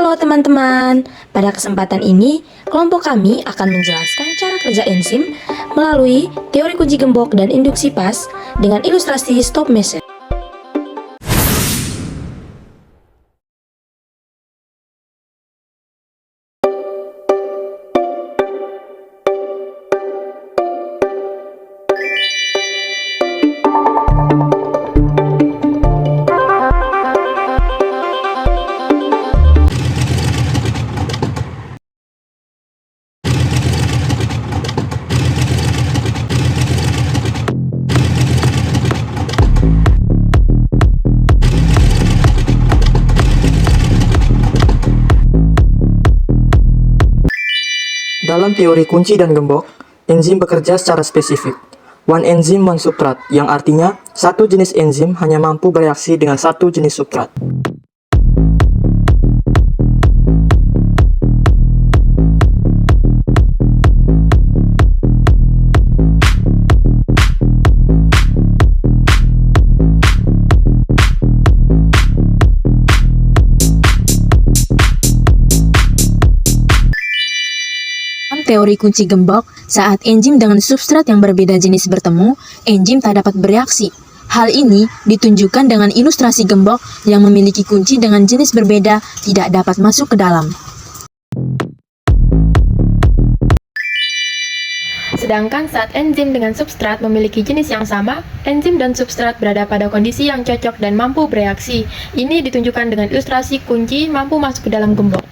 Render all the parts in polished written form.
Halo teman-teman, pada kesempatan ini kelompok kami akan menjelaskan cara kerja enzim melalui teori kunci gembok dan induksi pas dengan ilustrasi stop motion. Dalam teori kunci dan gembok, enzim bekerja secara spesifik. One enzim, one substrat, yang artinya satu jenis enzim hanya mampu bereaksi dengan satu jenis substrat. Teori kunci gembok, saat enzim dengan substrat yang berbeda jenis bertemu, enzim tak dapat bereaksi. Hal ini ditunjukkan dengan ilustrasi gembok yang memiliki kunci dengan jenis berbeda tidak dapat masuk ke dalam. Sedangkan saat enzim dengan substrat memiliki jenis yang sama, enzim dan substrat berada pada kondisi yang cocok dan mampu bereaksi. Ini ditunjukkan dengan ilustrasi kunci mampu masuk ke dalam gembok.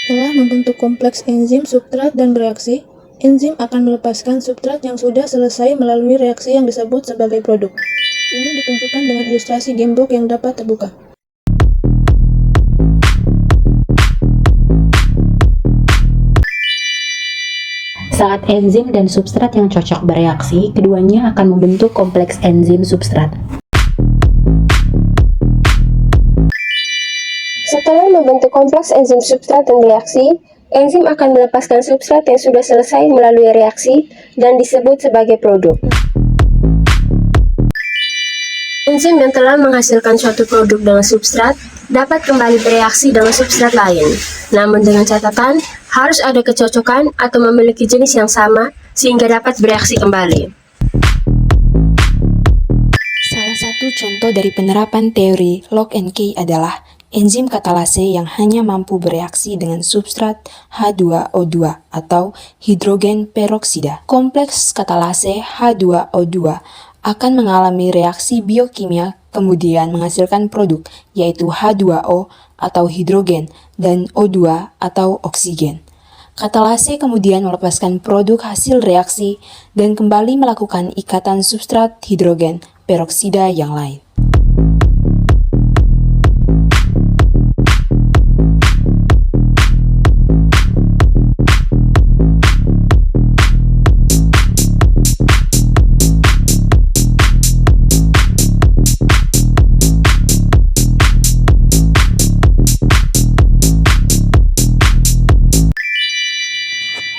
Setelah membentuk kompleks enzim, substrat, dan bereaksi, enzim akan melepaskan substrat yang sudah selesai melalui reaksi yang disebut sebagai produk. Ini ditunjukkan dengan ilustrasi gembok yang dapat terbuka. Saat enzim dan substrat yang cocok bereaksi, keduanya akan membentuk kompleks enzim substrat. Setelah membentuk kompleks enzim substrat dan bereaksi, enzim akan melepaskan substrat yang sudah selesai melalui reaksi dan disebut sebagai produk. Enzim yang telah menghasilkan suatu produk dengan substrat dapat kembali bereaksi dengan substrat lain. Namun dengan catatan, harus ada kecocokan atau memiliki jenis yang sama sehingga dapat bereaksi kembali. Salah satu contoh dari penerapan teori lock and key adalah enzim katalase yang hanya mampu bereaksi dengan substrat H2O2 atau hidrogen peroksida. Kompleks katalase H2O2 akan mengalami reaksi biokimia kemudian menghasilkan produk yaitu H2O atau hidrogen dan O2 atau oksigen. Katalase kemudian melepaskan produk hasil reaksi dan kembali melakukan ikatan substrat hidrogen peroksida yang lain.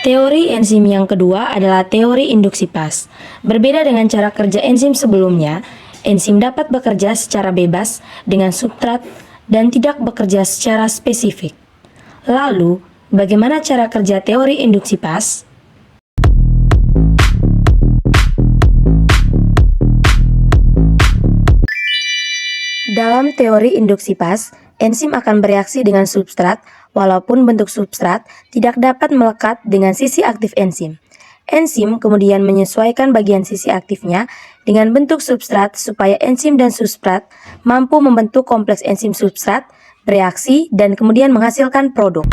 Teori enzim yang kedua adalah teori induksi pas. Berbeda dengan cara kerja enzim sebelumnya, enzim dapat bekerja secara bebas dengan substrat dan tidak bekerja secara spesifik. Lalu, bagaimana cara kerja teori induksi pas? Dalam teori induksi pas, enzim akan bereaksi dengan substrat walaupun bentuk substrat tidak dapat melekat dengan sisi aktif enzim. Enzim kemudian menyesuaikan bagian sisi aktifnya dengan bentuk substrat supaya enzim dan substrat mampu membentuk kompleks enzim substrat, bereaksi, dan kemudian menghasilkan produk.